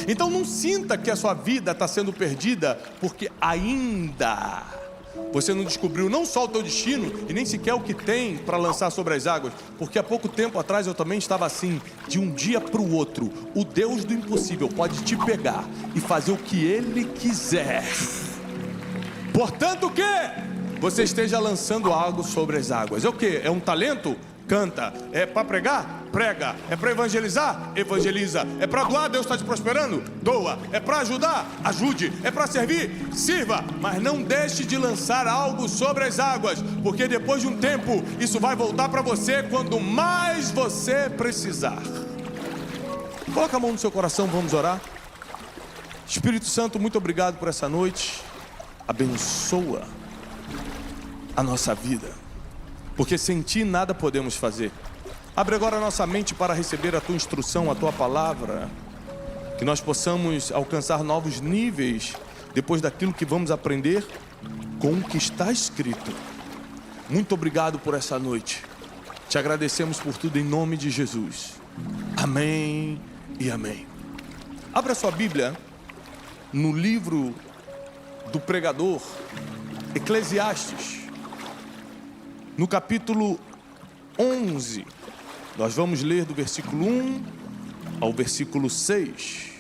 Então não sinta que a sua vida está sendo perdida, porque ainda você não descobriu não só o teu destino e nem sequer o que tem para lançar sobre as águas. Porque há pouco tempo atrás eu também estava assim. De um dia para o outro, o Deus do impossível pode te pegar e fazer o que Ele quiser. Portanto, o que? Você esteja lançando algo sobre as águas. É o que? É um talento? Canta. É para pregar? Prega. É para evangelizar? Evangeliza. É para doar? Deus está te prosperando? Doa. É para ajudar? Ajude. É para servir? Sirva. Mas não deixe de lançar algo sobre as águas, porque depois de um tempo isso vai voltar para você quando mais você precisar. Coloca a mão no seu coração, vamos orar. Espírito Santo, muito obrigado por essa noite. Abençoa a nossa vida, porque sem Ti nada podemos fazer. Abre agora a nossa mente para receber a Tua instrução, a Tua palavra, que nós possamos alcançar novos níveis depois daquilo que vamos aprender com o que está escrito. Muito obrigado por essa noite. Te agradecemos por tudo em nome de Jesus. Amém e amém. Abra sua Bíblia no livro do pregador Eclesiastes, no capítulo 11, nós vamos ler do versículo 1 ao versículo 6.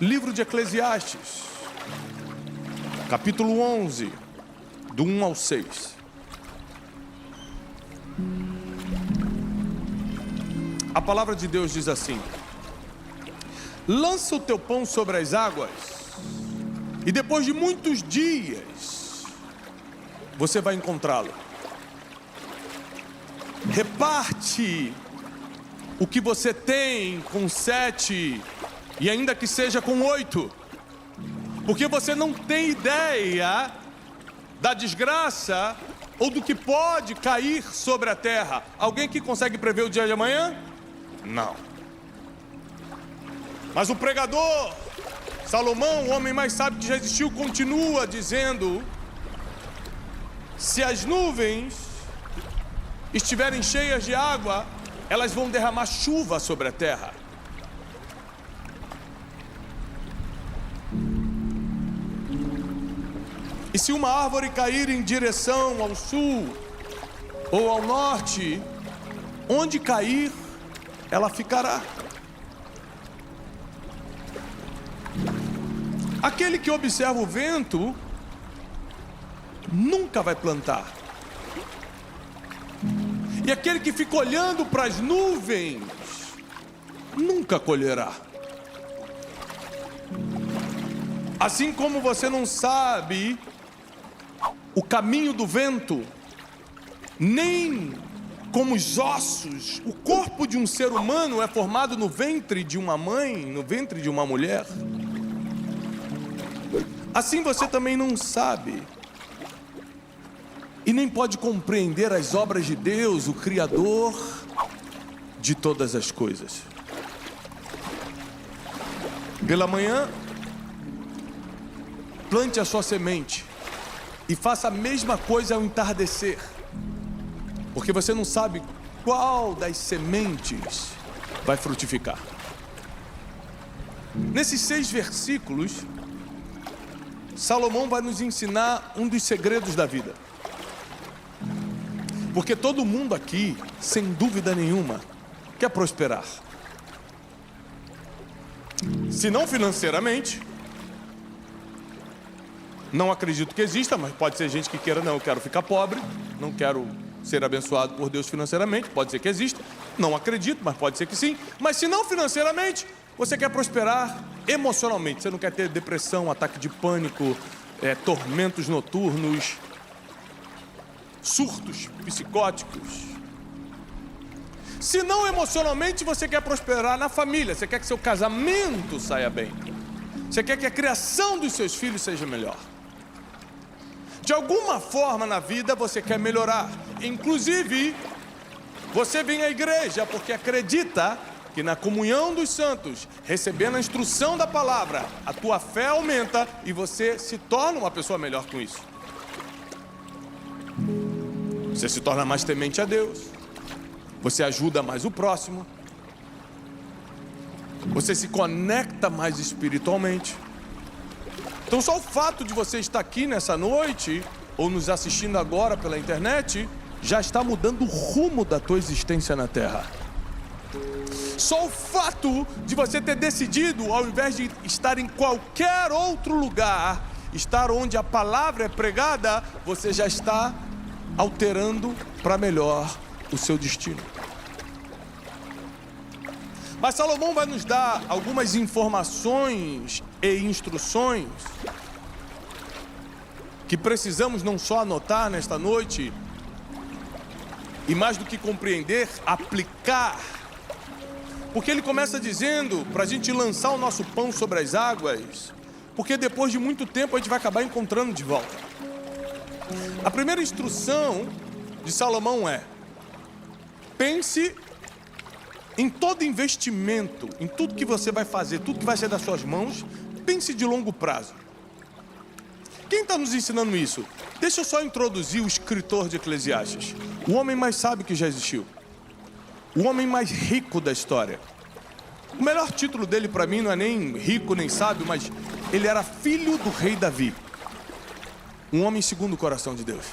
Livro de Eclesiastes, capítulo 11, do 1 ao 6. A palavra de Deus diz assim: lança o teu pão sobre as águas, e depois de muitos dias você vai encontrá-lo. Reparte o que você tem com 7, e ainda que seja com 8, porque você não tem ideia da desgraça ou do que pode cair sobre a terra. Alguém que consegue prever o dia de amanhã? Não. Mas o pregador Salomão, o homem mais sábio que já existiu, continua dizendo: se as nuvens estiverem cheias de água, elas vão derramar chuva sobre a terra. E se uma árvore cair em direção ao sul ou ao norte, onde cair, ela ficará. Aquele que observa o vento nunca vai plantar. E aquele que fica olhando para as nuvens nunca colherá. Assim como você não sabe o caminho do vento, nem como os ossos, o corpo de um ser humano é formado no ventre de uma mãe, no ventre de uma mulher, assim você também não sabe e nem pode compreender as obras de Deus, o Criador de todas as coisas. Pela manhã, plante a sua semente e faça a mesma coisa ao entardecer, porque você não sabe qual das sementes vai frutificar. Nesses 6 versículos, Salomão vai nos ensinar um dos segredos da vida. Porque todo mundo aqui, sem dúvida nenhuma, quer prosperar. Se não financeiramente, não acredito que exista, mas pode ser gente que queira, não, eu quero ficar pobre, não quero ser abençoado por Deus financeiramente, pode ser que exista, não acredito, mas pode ser que sim. Mas se não financeiramente, você quer prosperar emocionalmente, você não quer ter depressão, ataque de pânico, tormentos noturnos, surtos psicóticos. Se não emocionalmente, você quer prosperar na família, você quer que seu casamento saia bem, você quer que a criação dos seus filhos seja melhor. De alguma forma na vida você quer melhorar. Inclusive, você vem à igreja porque acredita que na comunhão dos santos, recebendo a instrução da palavra, a tua fé aumenta e você se torna uma pessoa melhor com isso. Você se torna mais temente a Deus, você ajuda mais o próximo. Você se conecta mais espiritualmente. Então só o fato de você estar aqui nessa noite, ou nos assistindo agora pela internet, já está mudando o rumo da tua existência na Terra. Só o fato de você ter decidido, ao invés de estar em qualquer outro lugar, estar onde a palavra é pregada, você já está alterando para melhor o seu destino. Mas Salomão vai nos dar algumas informações e instruções que precisamos não só anotar nesta noite, e mais do que compreender, aplicar. Porque ele começa dizendo para a gente lançar o nosso pão sobre as águas, porque depois de muito tempo a gente vai acabar encontrando de volta. A primeira instrução de Salomão é: pense em todo investimento, em tudo que você vai fazer, tudo que vai sair das suas mãos, pense de longo prazo. Quem está nos ensinando isso? Deixa eu só introduzir o escritor de Eclesiastes, o homem mais sábio que já existiu, o homem mais rico da história. O melhor título dele para mim não é nem rico nem sábio, mas ele era filho do rei Davi, um homem segundo o coração de Deus.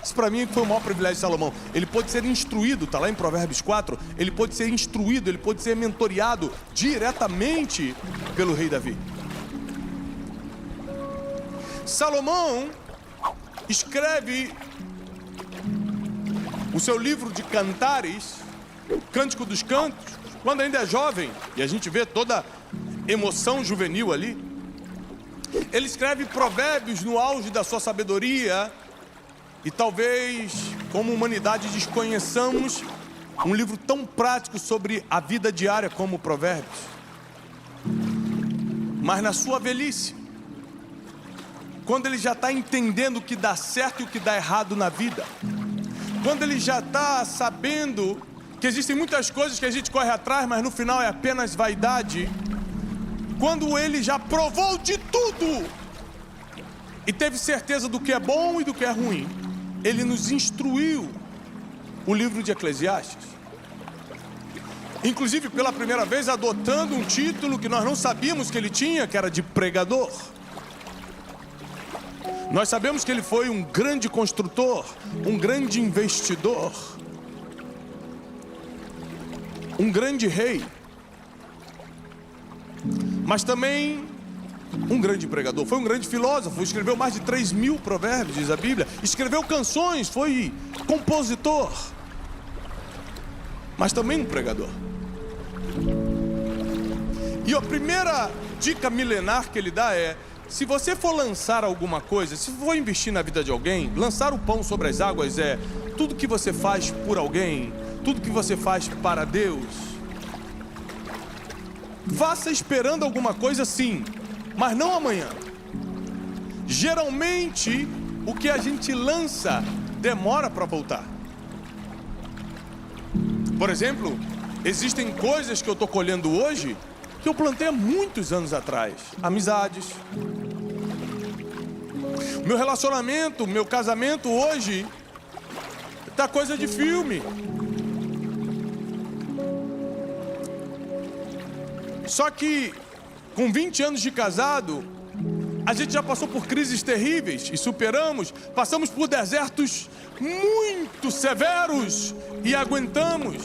Isso para mim foi o maior privilégio de Salomão. Ele pôde ser instruído, está lá em Provérbios 4, ele pôde ser instruído, ele pôde ser mentoreado diretamente pelo rei Davi. Salomão escreve o seu livro de Cantares, Cântico dos Cantos, quando ainda é jovem, e a gente vê toda a emoção juvenil ali. Ele escreve Provérbios no auge da sua sabedoria, e talvez, como humanidade, desconheçamos um livro tão prático sobre a vida diária como Provérbios. Mas na sua velhice, quando ele já está entendendo o que dá certo e o que dá errado na vida, quando ele já está sabendo que existem muitas coisas que a gente corre atrás, mas no final é apenas vaidade, quando ele já provou de tudo e teve certeza do que é bom e do que é ruim, ele nos instruiu o livro de Eclesiastes, inclusive pela primeira vez adotando um título que nós não sabíamos que ele tinha, que era de pregador. Nós sabemos que ele foi um grande construtor, um grande investidor, um grande rei, mas também um grande pregador. Foi um grande filósofo, escreveu mais de 3.000 provérbios, diz a Bíblia. Escreveu canções, foi compositor, mas também um pregador. E a primeira dica milenar que ele dá é: se você for lançar alguma coisa, se for investir na vida de alguém, lançar o pão sobre as águas é tudo que você faz por alguém, tudo que você faz para Deus. Faça esperando alguma coisa, sim, mas não amanhã. Geralmente, o que a gente lança demora para voltar. Por exemplo, existem coisas que eu estou colhendo hoje que eu plantei há muitos anos atrás. Amizades. Meu relacionamento, meu casamento hoje tá coisa de filme. Só que com 20 anos de casado, a gente já passou por crises terríveis e superamos. Passamos por desertos muito severos e aguentamos.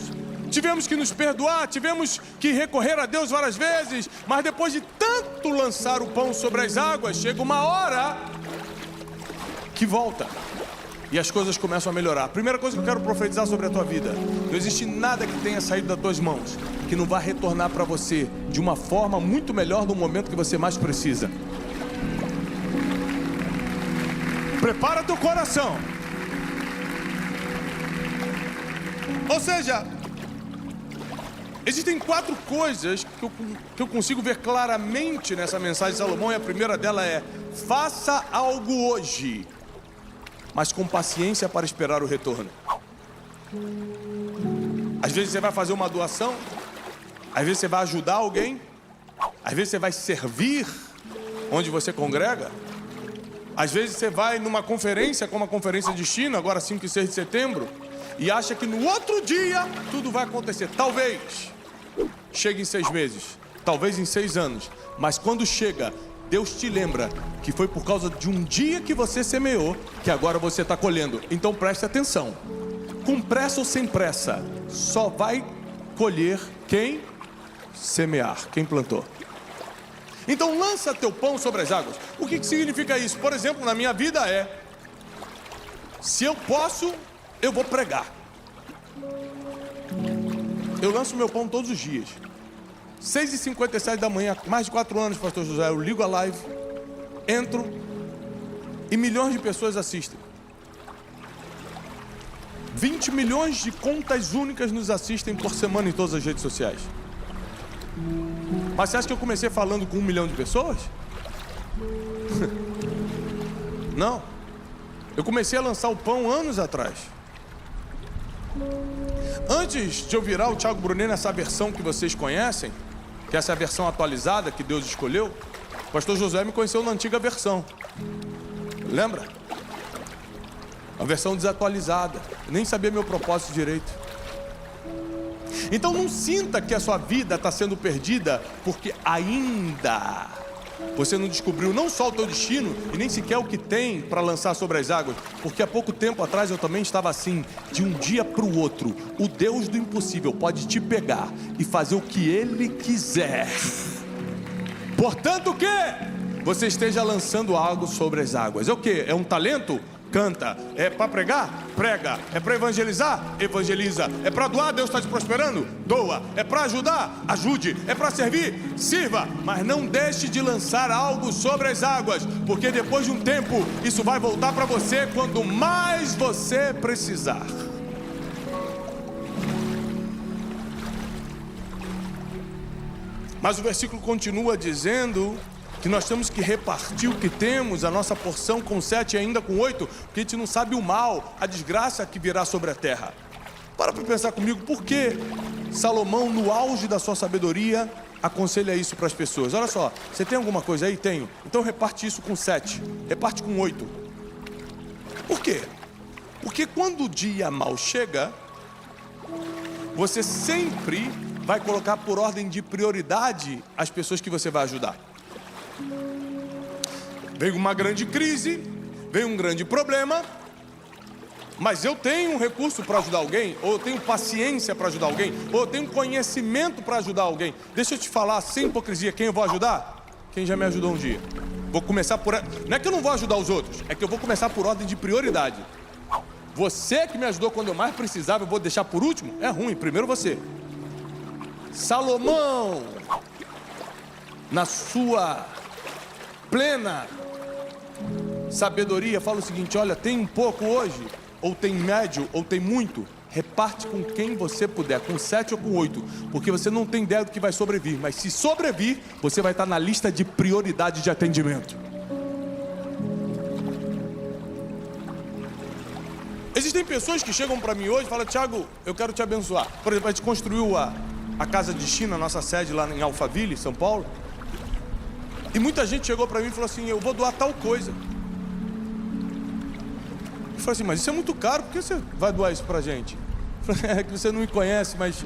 Tivemos que nos perdoar, tivemos que recorrer a Deus várias vezes, mas depois de tanto lançar o pão sobre as águas, chega uma hora que volta e as coisas começam a melhorar. A primeira coisa que eu quero profetizar sobre a tua vida: não existe nada que tenha saído das tuas mãos que não vai retornar para você de uma forma muito melhor no momento que você mais precisa. Prepara teu coração. Ou seja, existem 4 coisas que eu consigo ver claramente nessa mensagem de Salomão, e a primeira dela é: faça algo hoje, mas com paciência para esperar o retorno. Às vezes você vai fazer uma doação, às vezes você vai ajudar alguém, às vezes você vai servir onde você congrega, às vezes você vai numa conferência, como a Conferência Destino, agora 5 e 6 de setembro, e acha que no outro dia tudo vai acontecer. Talvez chegue em 6 meses, talvez em 6 anos, mas quando chega, Deus te lembra que foi por causa de um dia que você semeou, que agora você está colhendo. Então preste atenção, com pressa ou sem pressa, só vai colher quem semear, quem plantou. Então lança teu pão sobre as águas. O que significa isso? Por exemplo, na minha vida se eu posso, eu vou pregar. Eu lanço meu pão todos os dias. 6h57 da manhã, mais de 4 anos, pastor José, eu ligo a live, entro e milhões de pessoas assistem. 20 milhões de contas únicas nos assistem por semana em todas as redes sociais. Mas você acha que eu comecei falando com 1 milhão de pessoas? Não. Eu comecei a lançar o pão anos atrás. Antes de eu virar o Thiago Brunet nessa versão que vocês conhecem, que essa é a versão atualizada que Deus escolheu, o pastor Josué me conheceu na antiga versão. Lembra? A versão desatualizada. Eu nem sabia meu propósito direito. Então não sinta que a sua vida está sendo perdida porque ainda você não descobriu não só o teu destino e nem sequer o que tem para lançar sobre as águas. Porque há pouco tempo atrás eu também estava assim. De um dia para o outro, o Deus do impossível pode te pegar e fazer o que Ele quiser. Portanto, o que? Você esteja lançando algo sobre as águas. É o que? É um talento? Canta. É para pregar? Prega. É para evangelizar? Evangeliza. É para doar? Deus está te prosperando? Doa. É para ajudar? Ajude. É para servir? Sirva. Mas não deixe de lançar algo sobre as águas, porque depois de um tempo isso vai voltar para você quando mais você precisar. Mas o versículo continua dizendo que nós temos que repartir o que temos, a nossa porção com 7 e ainda com 8, porque a gente não sabe o mal, a desgraça que virá sobre a terra. Para pensar comigo, por que Salomão, no auge da sua sabedoria, aconselha isso para as pessoas? Olha só, você tem alguma coisa aí? Tenho. Então reparte isso com 7, reparte com 8. Por quê? Porque quando o dia mal chega, você sempre vai colocar por ordem de prioridade as pessoas que você vai ajudar. Veio uma grande crise, veio um grande problema, mas eu tenho um recurso para ajudar alguém, ou eu tenho paciência para ajudar alguém, ou eu tenho conhecimento para ajudar alguém. Deixa eu te falar sem hipocrisia, quem eu vou ajudar? Quem já me ajudou um dia. Vou começar por... Não é que eu não vou ajudar os outros, é que eu vou começar por ordem de prioridade. Você que me ajudou quando eu mais precisava, eu vou deixar por último? É ruim, primeiro você. Salomão, na sua plena sabedoria, fala o seguinte: olha, tem um pouco hoje, ou tem médio, ou tem muito, reparte com quem você puder, com 7 ou com 8, porque você não tem ideia do que vai sobrevir, mas se sobrevir, você vai estar na lista de prioridade de atendimento. Existem pessoas que chegam para mim hoje e falam: Thiago, eu quero te abençoar. Por exemplo, a gente construiu a Casa de China, nossa sede lá em Alphaville, São Paulo. E muita gente chegou para mim e falou assim: eu vou doar tal coisa. Eu falei assim: mas isso é muito caro, por que você vai doar isso pra gente? Eu falei: é que você não me conhece, mas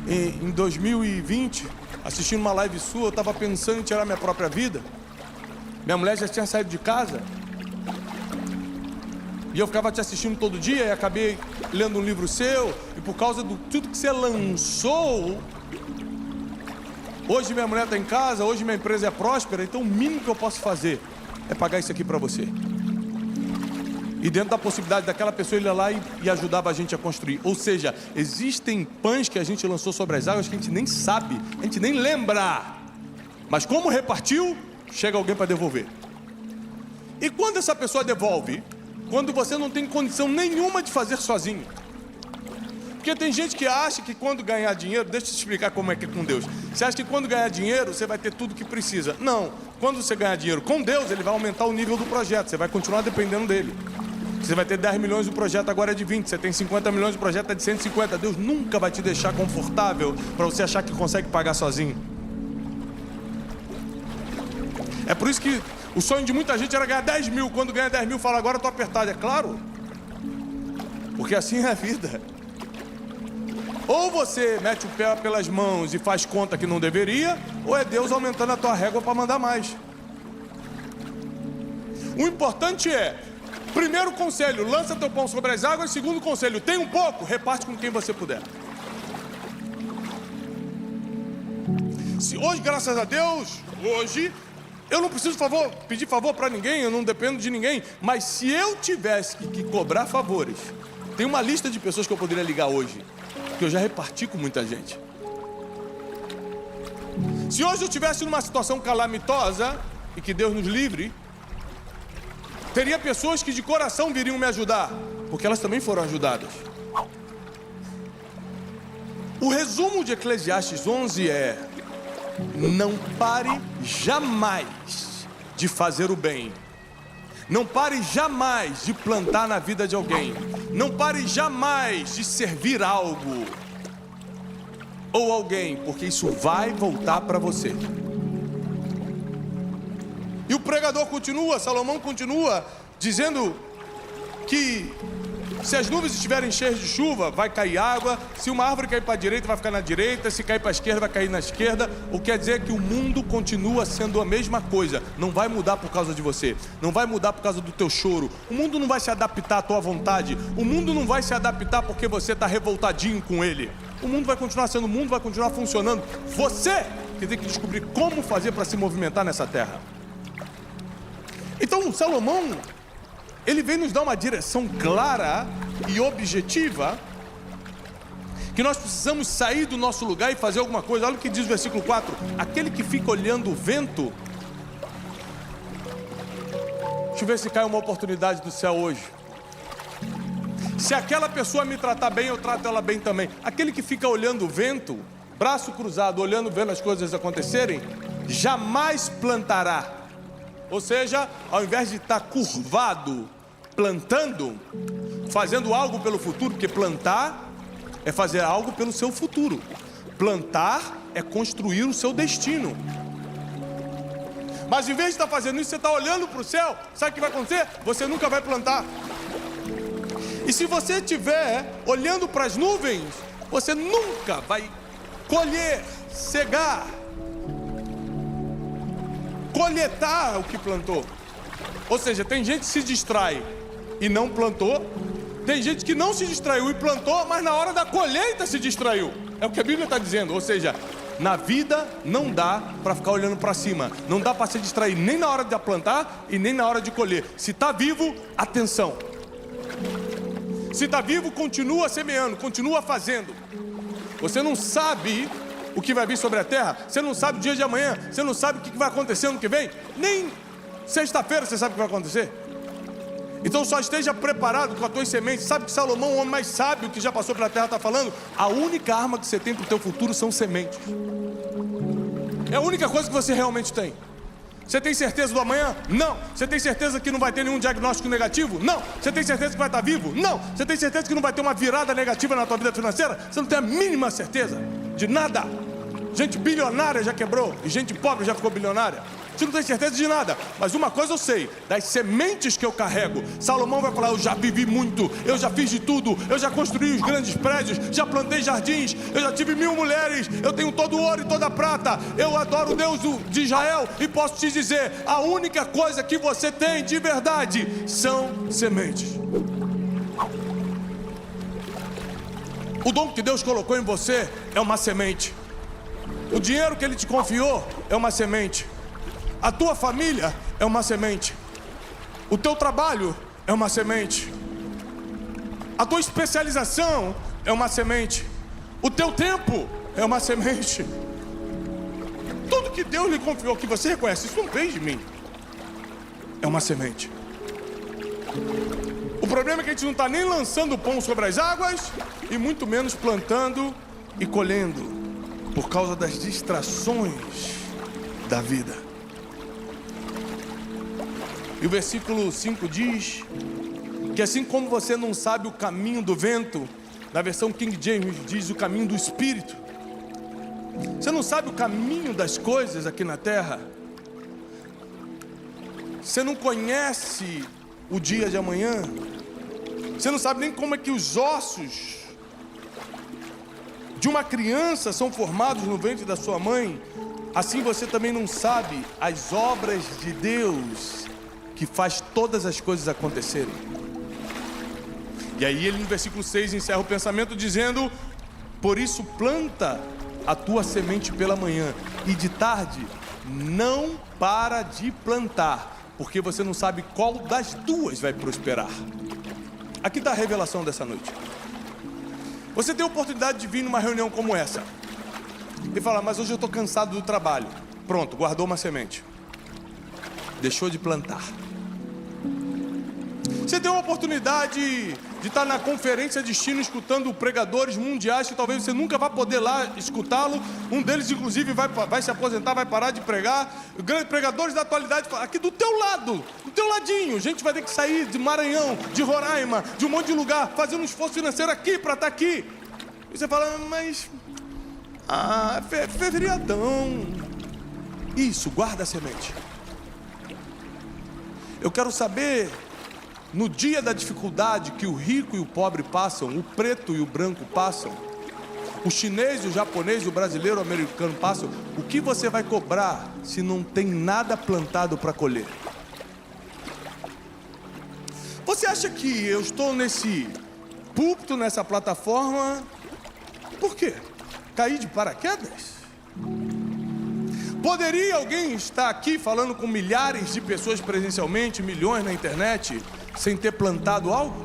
em 2020, assistindo uma live sua, eu estava pensando em tirar minha própria vida. Minha mulher já tinha saído de casa. E eu ficava te assistindo todo dia e acabei lendo um livro seu. E por causa de tudo que você lançou, hoje minha mulher está em casa, hoje minha empresa é próspera. Então o mínimo que eu posso fazer é pagar isso aqui para você. E dentro da possibilidade daquela pessoa, ele ia lá e ajudava a gente a construir. Ou seja, existem pães que a gente lançou sobre as águas que a gente nem sabe, a gente nem lembra. Mas como repartiu, chega alguém para devolver. E quando essa pessoa devolve? Quando você não tem condição nenhuma de fazer sozinho. Porque tem gente que acha que quando ganhar dinheiro, deixa eu te explicar como é que é com Deus. Você acha que quando ganhar dinheiro, você vai ter tudo que precisa. Não, quando você ganhar dinheiro com Deus, ele vai aumentar o nível do projeto, você vai continuar dependendo dele. Você vai ter 10 milhões, o projeto agora é de 20, você tem 50 milhões, o projeto é de 150. Deus nunca vai te deixar confortável para você achar que consegue pagar sozinho. É por isso que o sonho de muita gente era ganhar 10 mil. Quando ganha 10 mil, fala: agora eu tô apertado. É claro, porque assim é a vida. Ou você mete o pé pelas mãos e faz conta que não deveria, ou é Deus aumentando a tua régua para mandar mais. O importante é, primeiro conselho, lança teu pão sobre as águas. Segundo conselho, tem um pouco, reparte com quem você puder. Se hoje, graças a Deus, hoje, eu não preciso pedir favor para ninguém, eu não dependo de ninguém. Mas se eu tivesse que cobrar favores, tem uma lista de pessoas que eu poderia ligar hoje, que eu já reparti com muita gente. Se hoje eu estivesse numa situação calamitosa, e que Deus nos livre, teria pessoas que de coração viriam me ajudar, porque elas também foram ajudadas. O resumo de Eclesiastes 11 é: não pare jamais de fazer o bem. Não pare jamais de plantar na vida de alguém. Não pare jamais de servir algo ou alguém, porque isso vai voltar para você. E o pregador continua, Salomão continua dizendo que se as nuvens estiverem cheias de chuva, vai cair água. Se uma árvore cair para a direita, vai ficar na direita. Se cair para a esquerda, vai cair na esquerda. O que quer dizer que o mundo continua sendo a mesma coisa. Não vai mudar por causa de você. Não vai mudar por causa do teu choro. O mundo não vai se adaptar à tua vontade. O mundo não vai se adaptar porque você está revoltadinho com ele. O mundo vai continuar sendo o mundo, vai continuar funcionando. Você que tem que descobrir como fazer para se movimentar nessa terra. Então, Salomão, ele vem nos dar uma direção clara e objetiva, que nós precisamos sair do nosso lugar e fazer alguma coisa. Olha o que diz o versículo 4: aquele que fica olhando o vento. Deixa eu ver se cai uma oportunidade do céu hoje. Se aquela pessoa me tratar bem, eu trato ela bem também. Aquele que fica olhando o vento, braço cruzado, olhando, vendo as coisas acontecerem, jamais plantará. Ou seja, ao invés de estar curvado, plantando, fazendo algo pelo futuro, porque plantar é fazer algo pelo seu futuro. Plantar é construir o seu destino. Mas em vez de estar fazendo isso, você está olhando para o céu, sabe o que vai acontecer? Você nunca vai plantar. E se você estiver olhando para as nuvens, você nunca vai colher, cegar, coletar o que plantou. Ou seja, tem gente que se distrai e não plantou. Tem gente que não se distraiu e plantou, mas na hora da colheita se distraiu. É o que a Bíblia está dizendo. Ou seja, na vida não dá para ficar olhando para cima. Não dá para se distrair nem na hora de plantar e nem na hora de colher. Se está vivo, atenção. Se está vivo, continua semeando, continua fazendo. Você não sabe o que vai vir sobre a terra. Você não sabe o dia de amanhã. Você não sabe o que vai acontecer ano que vem. Nem sexta-feira você sabe o que vai acontecer. Então só esteja preparado com as tuas sementes. Sabe que Salomão, o homem mais sábio que já passou pela terra, está falando? A única arma que você tem para o teu futuro são sementes. É a única coisa que você realmente tem. Você tem certeza do amanhã? Não. Você tem certeza que não vai ter nenhum diagnóstico negativo? Não. Você tem certeza que vai estar vivo? Não. Você tem certeza que não vai ter uma virada negativa na tua vida financeira? Você não tem a mínima certeza de nada. Gente bilionária já quebrou e gente pobre já ficou bilionária. Você não tem certeza de nada, mas uma coisa eu sei: das sementes que eu carrego. Salomão vai falar: eu já vivi muito, eu já fiz de tudo, eu já construí os grandes prédios, já plantei jardins, eu já tive 1000 mulheres, eu tenho todo o ouro e toda a prata, eu adoro o Deus de Israel e posso te dizer: a única coisa que você tem de verdade são sementes. O dom que Deus colocou em você é uma semente. O dinheiro que Ele te confiou é uma semente. A tua família é uma semente. O teu trabalho é uma semente. A tua especialização é uma semente. O teu tempo é uma semente. Tudo que Deus lhe confiou, que você reconhece, isso não vem de mim, é uma semente. O problema é que a gente não está nem lançando o pão sobre as águas e muito menos plantando e colhendo, por causa das distrações da vida. E o versículo 5 diz que assim como você não sabe o caminho do vento, na versão King James diz o caminho do Espírito. Você não sabe o caminho das coisas aqui na terra. Você não conhece o dia de amanhã. Você não sabe nem como é que os ossos de uma criança são formados no ventre da sua mãe. assim você também não sabe as obras de Deus que faz todas as coisas acontecerem. E aí ele no versículo 6 encerra o pensamento dizendo: por isso planta a tua semente pela manhã, e de tarde não para de plantar, porque você não sabe qual das duas vai prosperar. Aqui está a revelação dessa noite. Você tem a oportunidade de vir numa reunião como essa e falar: mas hoje eu estou cansado do trabalho. Pronto, guardou uma semente, deixou de plantar. Você tem uma oportunidade de estar na conferência Destino escutando pregadores mundiais que talvez você nunca vá poder lá escutá-lo. Um deles inclusive vai se aposentar, vai parar de pregar. Grandes pregadores da atualidade aqui do teu lado, do teu ladinho. Gente vai ter que sair de Maranhão, de Roraima, de um monte de lugar, fazendo um esforço financeiro aqui para estar aqui. E você fala: mas feriadão. Isso, guarda a semente. Eu quero saber, no dia da dificuldade que o rico e o pobre passam, o preto e o branco passam, o chinês, o japonês, o brasileiro, o americano passam, o que você vai cobrar se não tem nada plantado para colher? Você acha que eu estou nesse púlpito, nessa plataforma, por quê? Caí de paraquedas? Poderia alguém estar aqui falando com milhares de pessoas presencialmente, milhões na internet, sem ter plantado algo?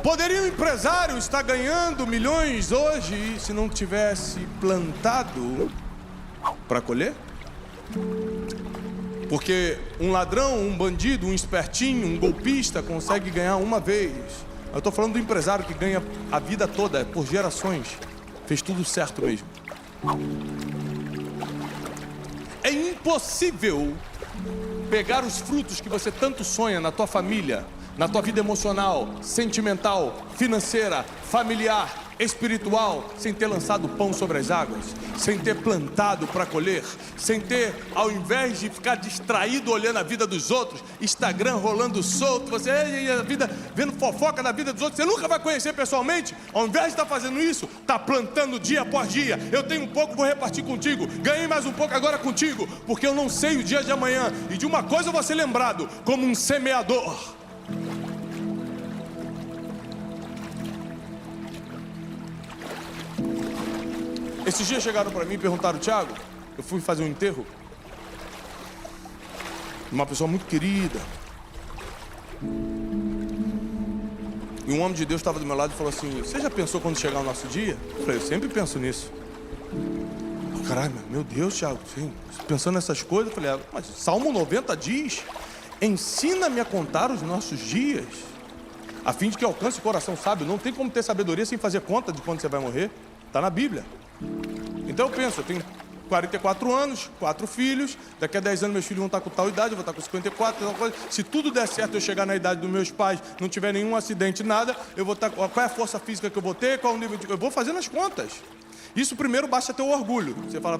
Poderia um empresário estar ganhando milhões hoje se não tivesse plantado para colher? Porque um ladrão, um bandido, um espertinho, um golpista consegue ganhar uma vez. Eu estou falando do empresário que ganha a vida toda, por gerações. Fez tudo certo mesmo. É impossível pegar os frutos que você tanto sonha na tua família, na tua vida emocional, sentimental, financeira, familiar, espiritual, sem ter lançado pão sobre as águas, sem ter plantado para colher, sem ter, ao invés de ficar distraído olhando a vida dos outros, Instagram rolando solto, você a vida vendo fofoca da vida dos outros, você nunca vai conhecer pessoalmente. Ao invés de estar fazendo isso, está plantando dia após dia. Eu tenho um pouco, vou repartir contigo. Ganhei mais um pouco agora contigo, porque eu não sei o dia de amanhã. E de uma coisa eu vou ser lembrado, como um semeador. Esses dias chegaram para mim e perguntaram: Tiago, eu fui fazer um enterro, uma pessoa muito querida, e um homem de Deus estava do meu lado e falou assim: você já pensou quando chegar o nosso dia? Eu falei: eu sempre penso nisso. Caralho, meu Deus, Tiago, pensando nessas coisas. Eu falei: mas Salmo 90 diz: ensina-me a contar os nossos dias, a fim de que alcance o coração sábio. Não tem como ter sabedoria sem fazer conta de quando você vai morrer. Está na Bíblia. Então eu penso, eu tenho 44 anos, 4 filhos, daqui a 10 anos meus filhos vão estar com tal idade, eu vou estar com 54, se tudo der certo, eu chegar na idade dos meus pais, não tiver nenhum acidente, nada, eu vou estar, qual é a força física que eu vou ter, qual o nível de... Eu vou fazendo as contas. Isso primeiro basta ter o orgulho. Você fala: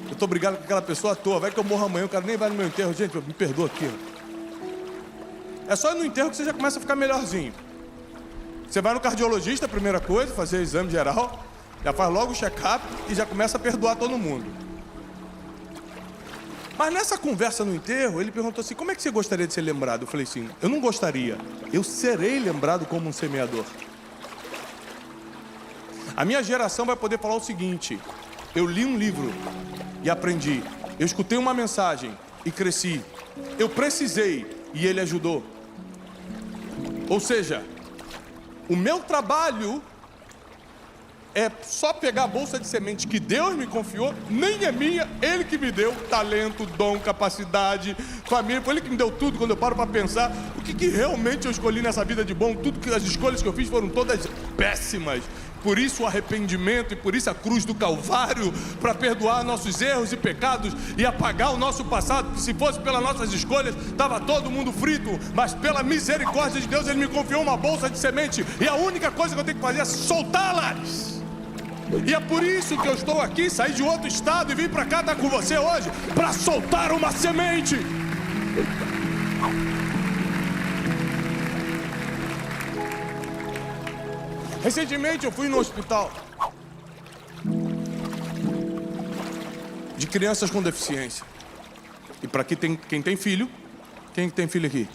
eu estou brigado com aquela pessoa à toa, vai que eu morro amanhã, o cara nem vai no meu enterro. Gente, me perdoa aqui. É só ir no enterro que você já começa a ficar melhorzinho. Você vai no cardiologista, primeira coisa, fazer exame geral, já faz logo o check-up e já começa a perdoar todo mundo. Mas nessa conversa no enterro, ele perguntou assim: como é que você gostaria de ser lembrado? Eu falei assim: eu não gostaria, eu serei lembrado como um semeador. A minha geração vai poder falar o seguinte: eu li um livro e aprendi, eu escutei uma mensagem e cresci, eu precisei e ele ajudou. Ou seja, o meu trabalho é só pegar a bolsa de semente que Deus me confiou, nem é minha, Ele que me deu talento, dom, capacidade, família, foi Ele que me deu tudo. Quando eu paro para pensar, o que realmente eu escolhi nessa vida de bom, tudo que as escolhas que eu fiz foram todas péssimas. Por isso o arrependimento e por isso a cruz do Calvário, para perdoar nossos erros e pecados e apagar o nosso passado, que se fosse pelas nossas escolhas, estava todo mundo frito, mas pela misericórdia de Deus, Ele me confiou uma bolsa de semente, e a única coisa que eu tenho que fazer é soltá-las. E é por isso que eu estou aqui, saí de outro estado e vim para cá estar com você hoje, para soltar uma semente. Recentemente eu fui no hospital de crianças com deficiência. E para quem tem filho, quem tem filho aqui?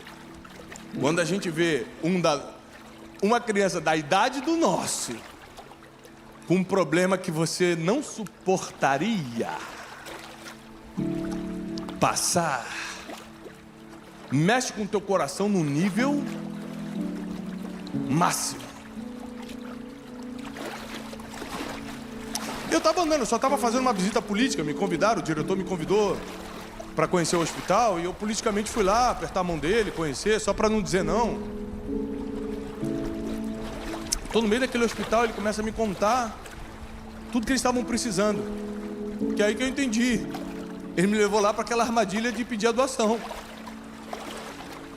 Quando a gente vê uma criança da idade do nosso, com um problema que você não suportaria passar, mexe com o teu coração no nível máximo. Eu estava andando, eu só estava fazendo uma visita política, me convidaram, o diretor me convidou para conhecer o hospital, e eu politicamente fui lá, apertar a mão dele, conhecer, só para não dizer não. Estou no meio daquele hospital, ele começa a me contar tudo que eles estavam precisando. Que é aí que eu entendi. Ele me levou lá para aquela armadilha de pedir a doação.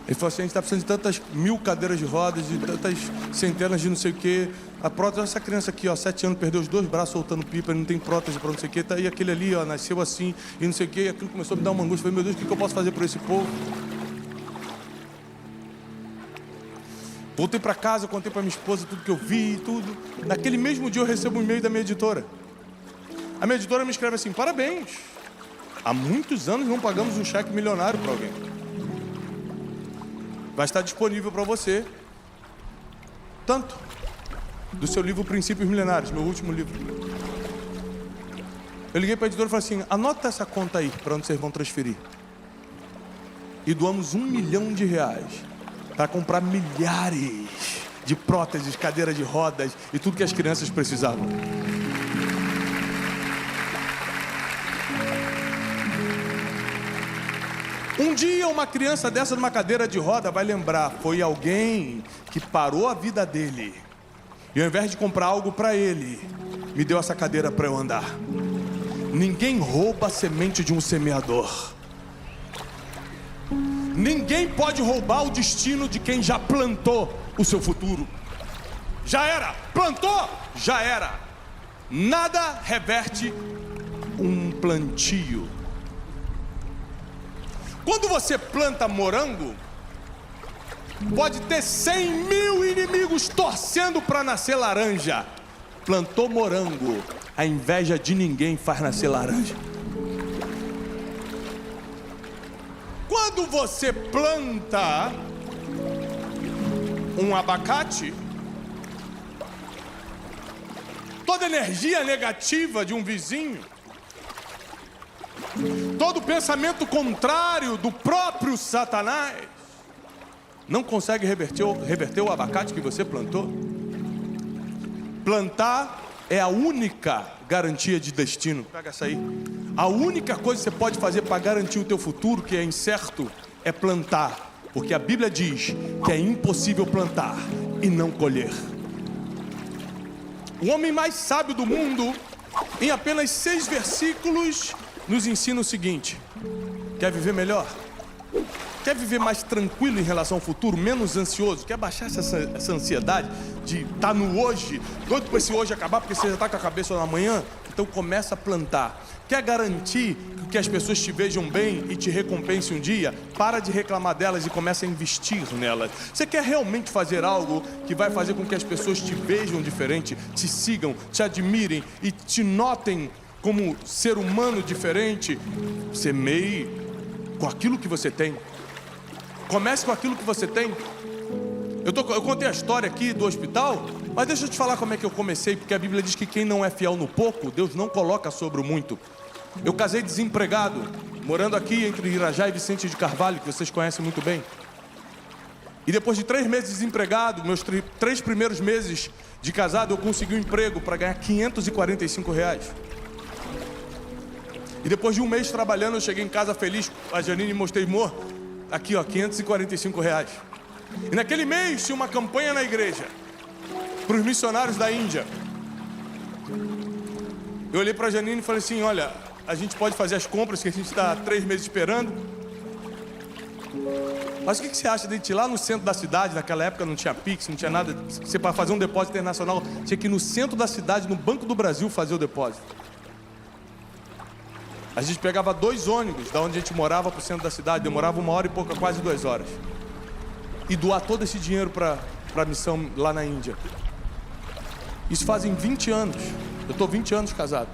Ele falou assim: a gente está precisando de tantas 1000 cadeiras de rodas, de tantas centenas de não sei o quê. A prótese, essa criança aqui, ó, 7 anos, perdeu os 2 braços soltando pipa, ele não tem prótese para não sei o quê. Tá aí aquele ali, ó, nasceu assim, e não sei o quê. E aquilo começou a me dar uma angústia. Eu falei: meu Deus, o que eu posso fazer por esse povo? Voltei para casa, contei para minha esposa tudo que eu vi e tudo. Naquele mesmo dia eu recebo um e-mail da minha editora. A minha editora me escreve assim: parabéns, há muitos anos não pagamos um cheque milionário para alguém. Vai estar disponível para você tanto do seu livro Princípios Milenares, meu último livro. Eu liguei para a editora e falei assim: anota essa conta aí para onde vocês vão transferir. E doamos R$1 milhão para comprar milhares de próteses, cadeiras de rodas e tudo que as crianças precisavam. Um dia uma criança dessa numa cadeira de roda vai lembrar: foi alguém que parou a vida dele e ao invés de comprar algo para ele, me deu essa cadeira para eu andar. Ninguém rouba a semente de um semeador. Ninguém pode roubar o destino de quem já plantou o seu futuro. Já era, plantou, já era. Nada reverte um plantio. Quando você planta morango, pode ter 100.000 inimigos torcendo para nascer laranja. Plantou morango, a inveja de ninguém faz nascer laranja. Quando você planta um abacate, toda energia negativa de um vizinho, todo pensamento contrário do próprio Satanás, não consegue reverter o abacate que você plantou. Plantar é a única garantia de destino. Pega essa aí. A única coisa que você pode fazer para garantir o teu futuro, que é incerto, é plantar. Porque a Bíblia diz que é impossível plantar e não colher. O homem mais sábio do mundo, em apenas 6 versículos, nos ensina o seguinte: quer viver melhor? Quer viver mais tranquilo em relação ao futuro, menos ansioso? Quer baixar essa ansiedade de estar no hoje, doido para esse hoje acabar porque você já está com a cabeça no amanhã? Então começa a plantar. Quer garantir que as pessoas te vejam bem e te recompensem um dia? Para de reclamar delas e começa a investir nelas. Você quer realmente fazer algo que vai fazer com que as pessoas te vejam diferente, te sigam, te admirem e te notem como ser humano diferente? Semeie com aquilo que você tem. Comece com aquilo que você tem. Eu contei a história aqui do hospital, mas deixa eu te falar como é que eu comecei, porque a Bíblia diz que quem não é fiel no pouco, Deus não coloca sobre o muito. Eu casei desempregado, morando aqui entre Irajá e Vicente de Carvalho, que vocês conhecem muito bem. E depois de 3 meses desempregado, meus 3 primeiros meses de casado, eu consegui um emprego para ganhar R$545. E depois de 1 mês trabalhando, eu cheguei em casa feliz. A Janine mostrei: amor, aqui ó, R$545. E naquele mês tinha uma campanha na igreja para os missionários da Índia. Eu olhei para a Janine e falei assim: olha, a gente pode fazer as compras que a gente está 3 meses esperando, mas o que você acha de a gente ir lá no centro da cidade? Naquela época não tinha Pix, não tinha nada. Você, para fazer um depósito internacional, tinha que ir no centro da cidade, no Banco do Brasil, fazer o depósito. A gente pegava 2 ônibus da onde a gente morava para o centro da cidade, demorava 1 hora e pouca, quase 2 horas. E doar todo esse dinheiro para a missão lá na Índia. Isso fazem 20 anos. Eu estou 20 anos casado.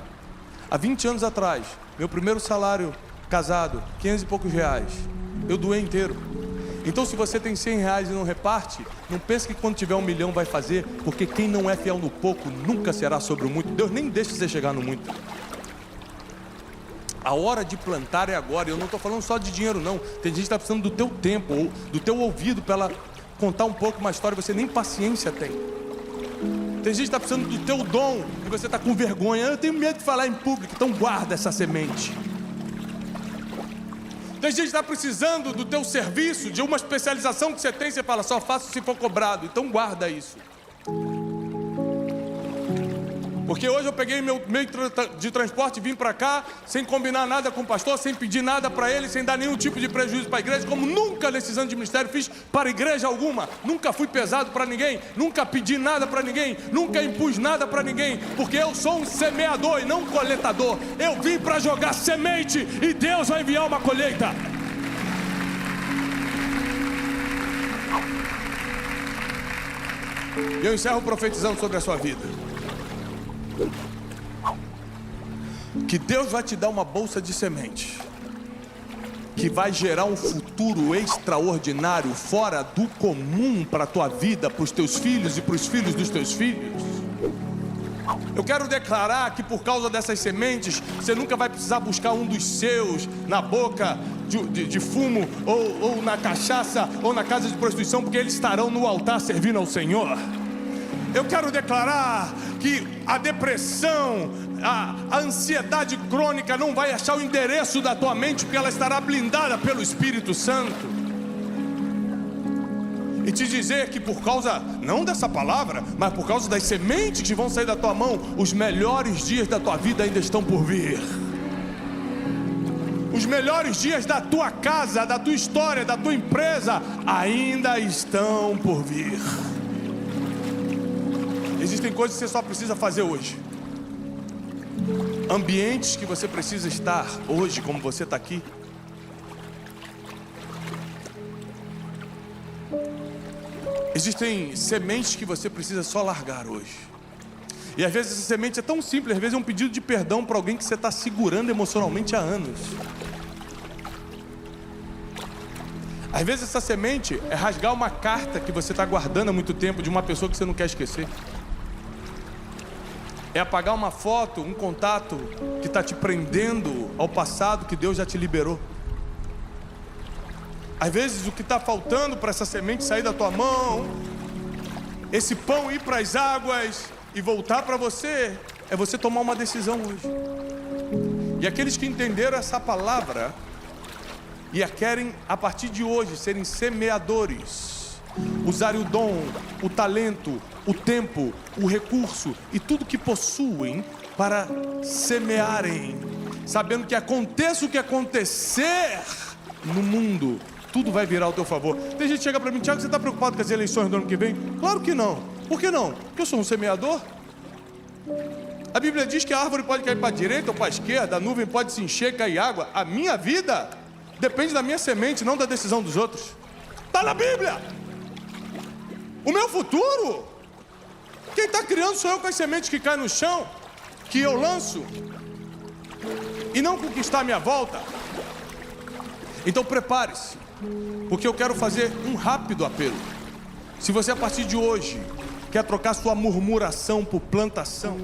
Há 20 anos atrás, meu primeiro salário casado, 500 e poucos reais, eu doei inteiro. Então se você tem 100 reais e não reparte, não pense que quando tiver 1 milhão vai fazer, porque quem não é fiel no pouco nunca será sobre o muito. Deus nem deixa você chegar no muito. A hora de plantar é agora. Eu não estou falando só de dinheiro não. Tem gente que está precisando do teu tempo, ou do teu ouvido para ela contar um pouco uma história, você nem paciência tem. Tem gente que está precisando do teu dom e você está com vergonha. Eu tenho medo de falar em público, então guarda essa semente. Tem gente que está precisando do teu serviço, de uma especialização que você tem, você fala, só faço se for cobrado, então guarda isso. Porque hoje eu peguei meu meio de transporte e vim para cá, sem combinar nada com o pastor, sem pedir nada para ele, sem dar nenhum tipo de prejuízo para a igreja, como nunca nesses anos de ministério fiz para igreja alguma. Nunca fui pesado para ninguém, nunca pedi nada para ninguém, nunca impus nada para ninguém, porque eu sou um semeador e não um coletador. Eu vim para jogar semente e Deus vai enviar uma colheita. E eu encerro profetizando sobre a sua vida. Que Deus vai te dar uma bolsa de semente que vai gerar um futuro extraordinário, fora do comum para a tua vida, para os teus filhos e para os filhos dos teus filhos. Eu quero declarar que por causa dessas sementes, você nunca vai precisar buscar um dos seus na boca de fumo, ou na cachaça, ou na casa de prostituição, porque eles estarão no altar servindo ao Senhor. Eu quero declarar que a depressão, a ansiedade crônica não vai achar o endereço da tua mente, porque ela estará blindada pelo Espírito Santo. E te dizer que por causa, não dessa palavra, mas por causa das sementes que vão sair da tua mão, os melhores dias da tua vida ainda estão por vir. Os melhores dias da tua casa, da tua história, da tua empresa, ainda estão por vir. Existem coisas que você só precisa fazer hoje. Ambientes que você precisa estar hoje, como você está aqui. Existem sementes que você precisa só largar hoje. E às vezes essa semente é tão simples, às vezes é um pedido de perdão para alguém que você está segurando emocionalmente há anos. Às vezes essa semente é rasgar uma carta que você está guardando há muito tempo de uma pessoa que você não quer esquecer. É apagar uma foto, um contato que está te prendendo ao passado que Deus já te liberou. Às vezes o que está faltando para essa semente sair da tua mão, esse pão ir para as águas e voltar para você, é você tomar uma decisão hoje. E aqueles que entenderam essa palavra e a querem a partir de hoje serem semeadores, usarem o dom, o talento, o tempo, o recurso e tudo que possuem para semearem, sabendo que aconteça o que acontecer no mundo, tudo vai virar ao teu favor. Tem gente que chega para mim, Tiago, você está preocupado com as eleições do ano que vem? Claro que não. Por que não? Porque eu sou um semeador. A Bíblia diz que a árvore pode cair para a direita ou para a esquerda, a nuvem pode se encher e cair água. A minha vida depende da minha semente, não da decisão dos outros. Está na Bíblia. O meu futuro, quem está criando sou eu com as sementes que caem no chão, que eu lanço, e não com o que está à minha volta. Então prepare-se, porque eu quero fazer um rápido apelo. Se você a partir de hoje quer trocar sua murmuração por plantação,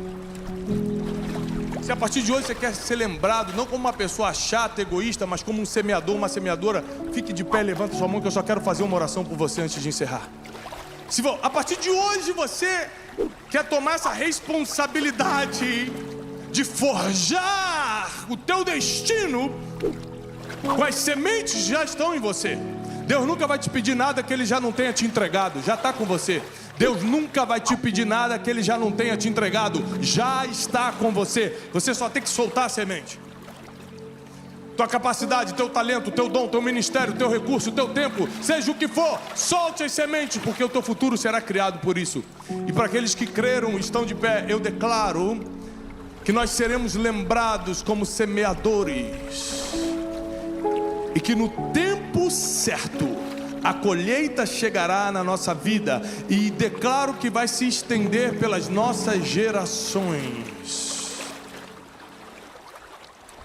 se a partir de hoje você quer ser lembrado não como uma pessoa chata, egoísta, mas como um semeador, uma semeadora, fique de pé, levanta sua mão que eu só quero fazer uma oração por você antes de encerrar. Se a partir de hoje você quer tomar essa responsabilidade de forjar o teu destino, com as sementes que já estão em você. Deus nunca vai te pedir nada que Ele já não tenha te entregado, já está com você. Deus nunca vai te pedir nada que Ele já não tenha te entregado, já está com você. Você só tem que soltar a semente. Tua capacidade, teu talento, teu dom, teu ministério, teu recurso, teu tempo, seja o que for, solte as sementes, porque o teu futuro será criado por isso. E para aqueles que creram, estão de pé, eu declaro que nós seremos lembrados como semeadores, e que no tempo certo a colheita chegará na nossa vida, e declaro que vai se estender pelas nossas gerações.